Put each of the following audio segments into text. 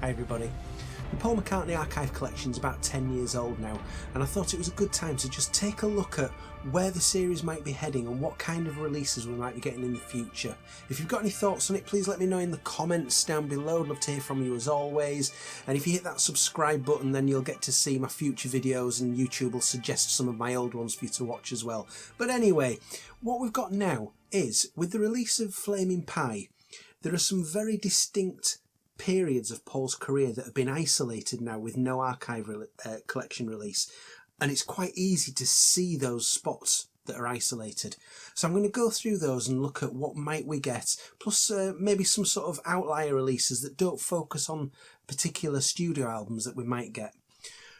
Hi everybody. The Paul McCartney Archive Collection is about 10 years old now, and I thought it was a good time to just take a look at where the series might be heading and what kind of releases we might be getting in the future. If you've got any thoughts on it, please let me know in the comments down below. I'd love to hear from you as always. And if you hit that subscribe button, then you'll get to see my future videos, and YouTube will suggest some of my old ones for you to watch as well. But anyway, what we've got now is, with the release of Flaming Pie, there are some very distinct periods of Paul's career that have been isolated now with no archive collection release, and it's quite easy to see those spots that are isolated. So I'm going to go through those and look at what might we get, plus maybe some sort of outlier releases that don't focus on particular studio albums that we might get.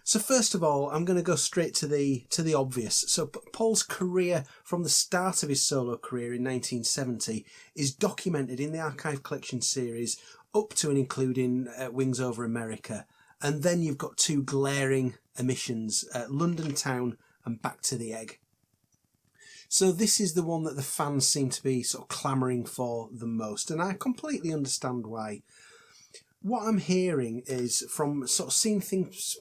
So first of all, I'm going to go straight to the obvious. So Paul's career from the start of his solo career in 1970 is documented in the Archive Collection series up to and including Wings Over America. And then you've got two glaring omissions, London Town and Back to the Egg. So this is the one that the fans seem to be sort of clamouring for the most, and I completely understand why. What I'm hearing is from sort of seeing things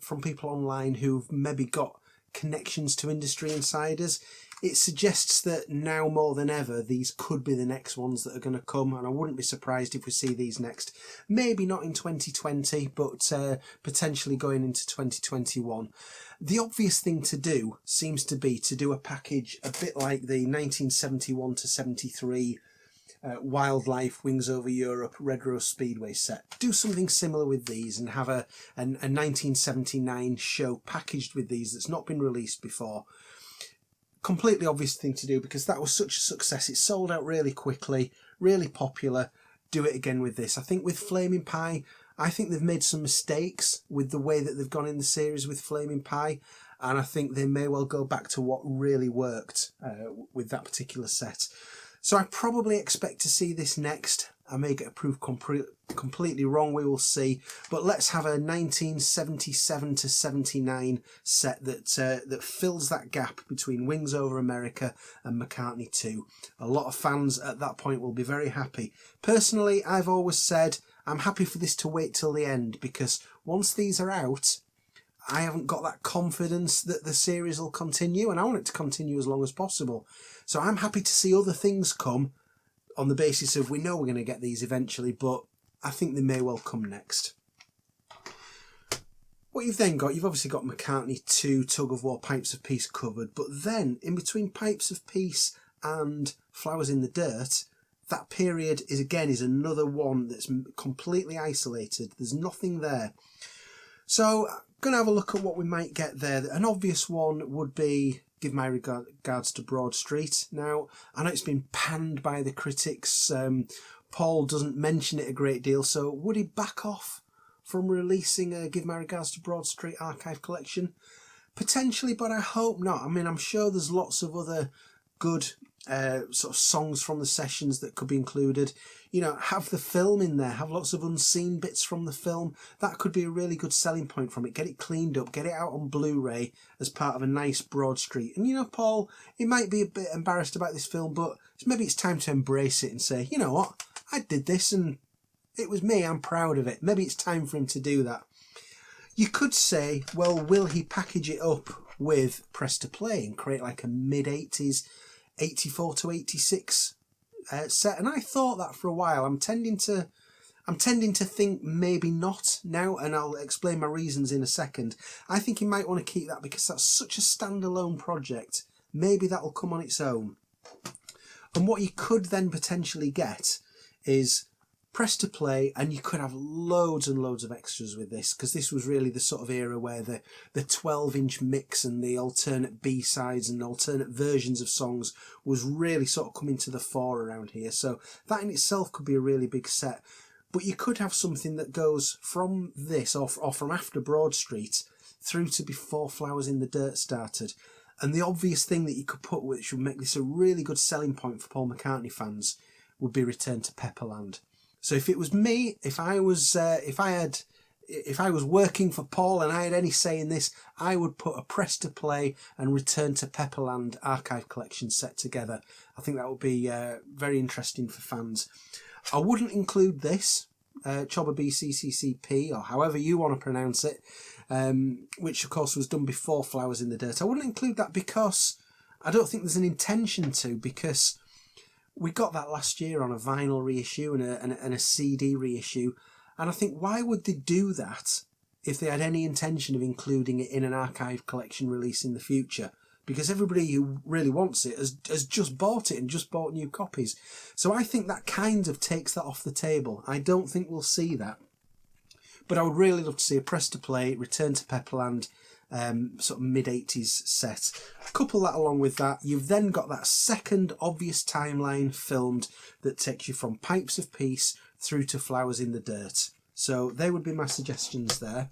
from people online who've maybe got connections to industry insiders, it suggests that now more than ever these could be the next ones that are going to come, and I wouldn't be surprised if we see these next. Maybe not in 2020, but potentially going into 2021. The obvious thing to do seems to be to do a package a bit like the 1971 to 73 Wildlife, Wings Over Europe, Red Rose Speedway set. Do something similar with these and have a 1979 show packaged with these that's not been released before. Completely obvious thing to do because that was such a success. It sold out really quickly, really popular. Do it again with this. I think with Flaming Pie, I think they've made some mistakes with the way that they've gone in the series with Flaming Pie, and I think they may well go back to what really worked with that particular set. So I probably expect to see this next. I may get proved completely wrong, we will see. But let's have a 1977 to 79 set that fills that gap between Wings Over America and McCartney 2. A lot of fans at that point will be very happy. Personally, I've always said I'm happy for this to wait till the end, because once these are out, I haven't got that confidence that the series will continue, and I want it to continue as long as possible. So I'm happy to see other things come on the basis of we know we're going to get these eventually, but I think they may well come next. What you've then got, you've obviously got McCartney 2, Tug of War, Pipes of Peace covered, but then in between Pipes of Peace and Flowers in the Dirt, that period is another one that's completely isolated. There's nothing there. So I'm going to have a look at what we might get there. An obvious one would be Give My Regards to Broad Street. Now, I know it's been panned by the critics. Paul doesn't mention it a great deal, so would he back off from releasing Give My Regards to Broad Street Archive Collection? Potentially, but I hope not. I mean, I'm sure there's lots of other good sort of songs from the sessions that could be included. You know, have the film in there, have lots of unseen bits from the film. That could be a really good selling point from it. Get it cleaned up, get it out on Blu-ray as part of a nice Broad Street. And you know, Paul, he might be a bit embarrassed about this film, but maybe it's time to embrace it and say, you know what, I did this and it was me, I'm proud of it. Maybe it's time for him to do that. You could say, well, will he package it up with Press to Play and create like a mid-80s 84 to 86 set? And I thought that for a while. I'm tending to think maybe not now, and I'll explain my reasons in a second. I think he might want to keep that because that's such a standalone project. Maybe that'll come on its own. And what you could then potentially get is Press to Play, and you could have loads and loads of extras with this, because this was really the sort of era where the 12-inch mix and the alternate B-sides and alternate versions of songs was really sort of coming to the fore around here. So that in itself could be a really big set. But you could have something that goes from this or from after Broad Street through to before Flowers in the Dirt started. And the obvious thing that you could put, which would make this a really good selling point for Paul McCartney fans, would be Return to Pepperland. So if it was me, if I was working for Paul and I had any say in this, I would put a Press to Play and Return to Pepperland Archive Collection set together. I think that would be very interesting for fans. I wouldn't include this Chobber BCCCP, or however you want to pronounce it, which of course was done before Flowers in the Dirt. I wouldn't include that because I don't think there's an intention to, because we got that last year on a vinyl reissue and a CD reissue, and I think why would they do that if they had any intention of including it in an archive collection release in the future? Because everybody who really wants it has just bought it and just bought new copies. So I think that kind of takes that off the table. I don't think we'll see that. But I would really love to see a Press to Play, Return to Pepperland, sort of mid-80s set. Couple that along with that, you've then got that second obvious timeline filmed that takes you from Pipes of Peace through to Flowers in the Dirt. So they would be my suggestions there.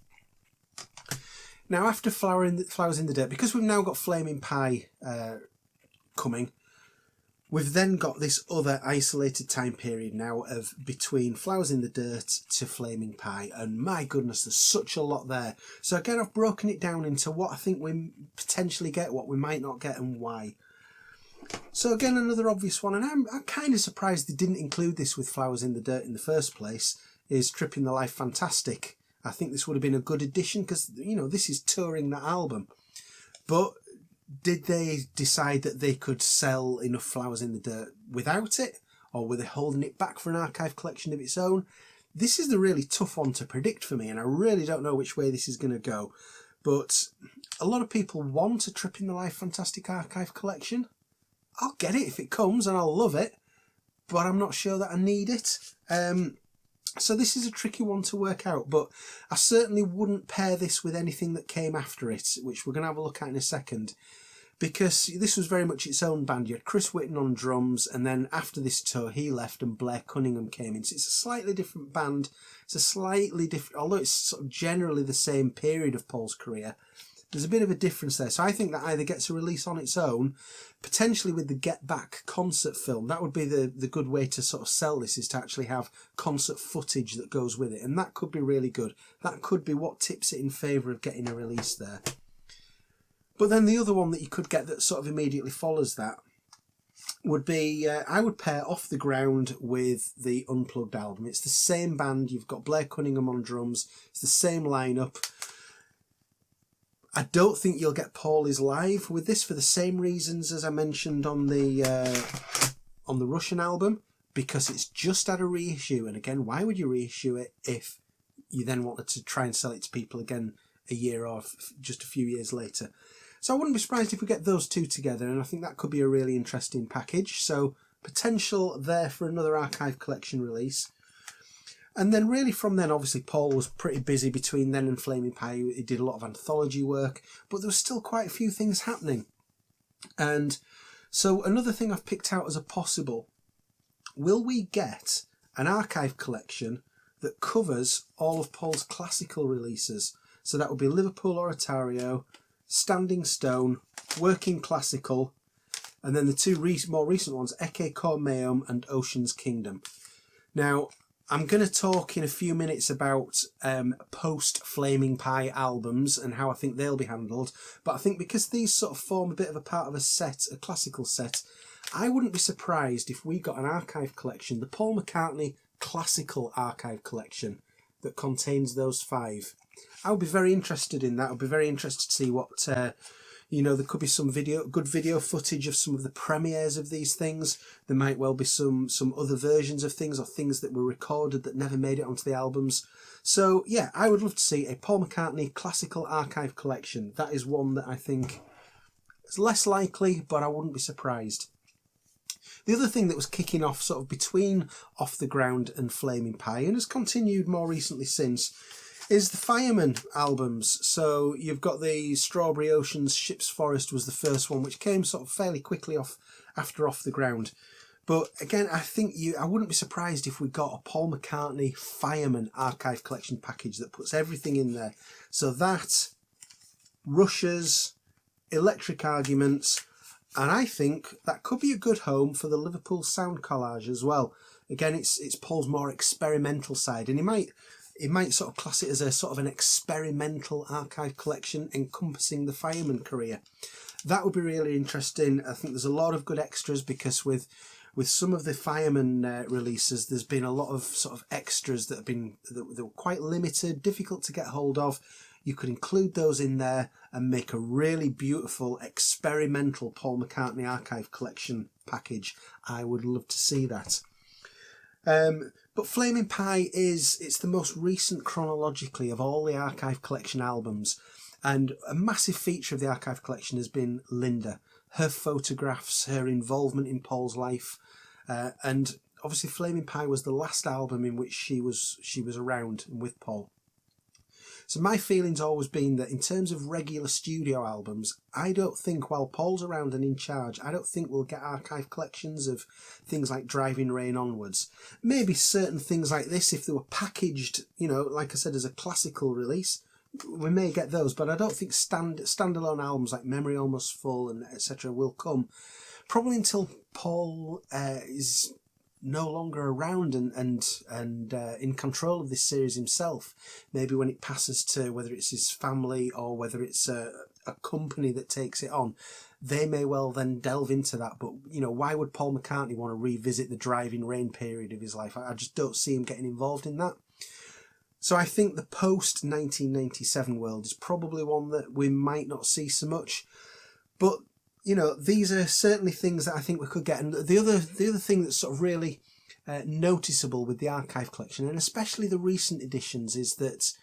Now, after Flowers in the Dirt, because we've now got Flaming Pie coming, we've then got this other isolated time period now of between Flowers in the Dirt to Flaming Pie, and my goodness, there's such a lot there. So again, I've broken it down into what I think we potentially get, what we might not get, and why. So again, another obvious one, and I'm kind of surprised they didn't include this with Flowers in the Dirt in the first place, is Tripping the Life Fantastic. I think this would have been a good addition because, you know, this is touring that album. But did they decide that they could sell enough Flowers in the Dirt without it? Or were they holding it back for an archive collection of its own? This is the really tough one to predict for me, and I really don't know which way this is going to go. But a lot of people want a Tripping the Life Fantastic archive collection. I'll get it if it comes, and I'll love it. But I'm not sure that I need it. So this is a tricky one to work out, but I certainly wouldn't pair this with anything that came after it, which we're going to have a look at in a second, because this was very much its own band. You had Chris Whitten on drums, and then after this tour he left and Blair Cunningham came in. So it's a slightly different band. It's a slightly different, although it's sort of generally the same period of Paul's career, there's a bit of a difference there. So I think that either gets a release on its own, potentially with the Get Back concert film. That would be the good way to sort of sell this, is to actually have concert footage that goes with it. And that could be really good. That could be what tips it in favour of getting a release there. But then the other one that you could get that sort of immediately follows that would be, I would pair Off the Ground with the Unplugged album. It's the same band. You've got Blair Cunningham on drums. It's the same lineup. I don't think you'll get Paul is live with this for the same reasons as I mentioned on the Russian album, because it's just had a reissue. And again, why would you reissue it if you then wanted to try and sell it to people again a year or just a few years later? So I wouldn't be surprised if we get those two together, and I think that could be a really interesting package. So potential there for another archive collection release. And then really from then, obviously Paul was pretty busy between then and Flaming Pie. He did a lot of anthology work, but there was still quite a few things happening. And so another thing I've picked out as a possible, will we get an archive collection that covers all of Paul's classical releases? So that would be Liverpool Oratorio, Standing Stone, Working Classical, and then the two more recent ones, Ecce Cor Meum and Ocean's Kingdom. Now, I'm going to talk in a few minutes about post-Flaming Pie albums and how I think they'll be handled. But I think because these sort of form a bit of a part of a set, a classical set, I wouldn't be surprised if we got an archive collection, the Paul McCartney Classical Archive Collection, that contains those 5. I would be very interested in that. I'd be very interested to see what... you know, there could be some good video footage of some of the premieres of these things. There might well be some other versions of things, or things that were recorded that never made it onto the albums. So yeah, I would love to see a Paul McCartney Classical Archive Collection. That is one that I think is less likely, but I wouldn't be surprised. The other thing that was kicking off sort of between Off the Ground and Flaming Pie, and has continued more recently since, is the Fireman albums. So you've got the Strawberry Oceans, Ship's Forest was the first one, which came sort of fairly quickly after Off the Ground. But again, I think I wouldn't be surprised if we got a Paul McCartney Fireman archive collection package that puts everything in there. So that, Rush's, Electric Arguments, and I think that could be a good home for the Liverpool Sound Collage as well. Again, it's Paul's more experimental side, and he might sort of class it as a sort of an experimental archive collection encompassing the Fireman career. That would be really interesting. I think there's a lot of good extras, because with with some of the Fireman releases, there's been a lot of sort of extras that were quite limited, difficult to get hold of. You could include those in there and make a really beautiful experimental Paul McCartney Archive Collection package. I would love to see that. But Flaming Pie it's the most recent chronologically of all the Archive Collection albums, and a massive feature of the Archive Collection has been Linda, her photographs, her involvement in Paul's life, and obviously Flaming Pie was the last album in which she was around and with Paul. So my feeling's always been that in terms of regular studio albums, I don't think while Paul's around and in charge, I don't think we'll get archive collections of things like Driving Rain onwards. Maybe certain things like this, if they were packaged, you know, like I said, as a classical release, we may get those, but I don't think standalone albums like Memory Almost Full and etc. will come. Probably until Paul is no longer around and in control of this series himself. Maybe when it passes to whether it's his family or whether it's a company that takes it on, they may well then delve into that. But you know, why would Paul McCartney want to revisit the Driving Rain period of his life? I just don't see him getting involved in that. So I think the post 1997 world is probably one that we might not see so much, but you know, these are certainly things that I think we could get. And the other thing that's sort of really noticeable with the archive collection, and especially the recent editions, is that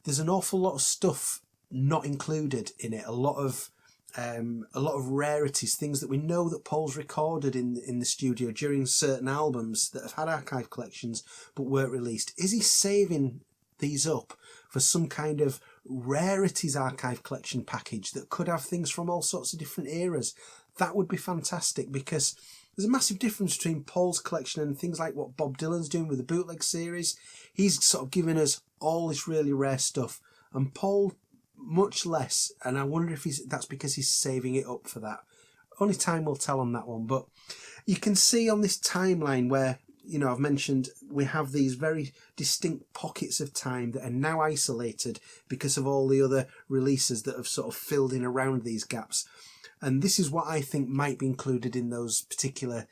there's an awful lot of stuff not included in it. A lot of rarities, things that we know that Paul's recorded in the studio during certain albums that have had archive collections but weren't released. Is he saving these up for some kind of rarities archive collection package that could have things from all sorts of different eras? That would be fantastic, because there's a massive difference between Paul's collection and things like what Bob Dylan's doing with the bootleg series. He's sort of giving us all this really rare stuff, and Paul much less, and I wonder if that's because he's saving it up for that. Only time will tell on that one. But you can see on this timeline where, you know, I've mentioned we have these very distinct pockets of time that are now isolated because of all the other releases that have sort of filled in around these gaps. And this is what I think might be included in those particular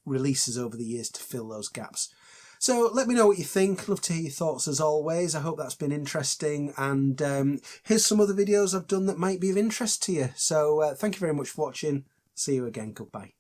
releases over the years to fill those gaps. So let me know what you think. Love to hear your thoughts as always. I hope that's been interesting. And here's some other videos I've done that might be of interest to you. So thank you very much for watching. See you again. Goodbye.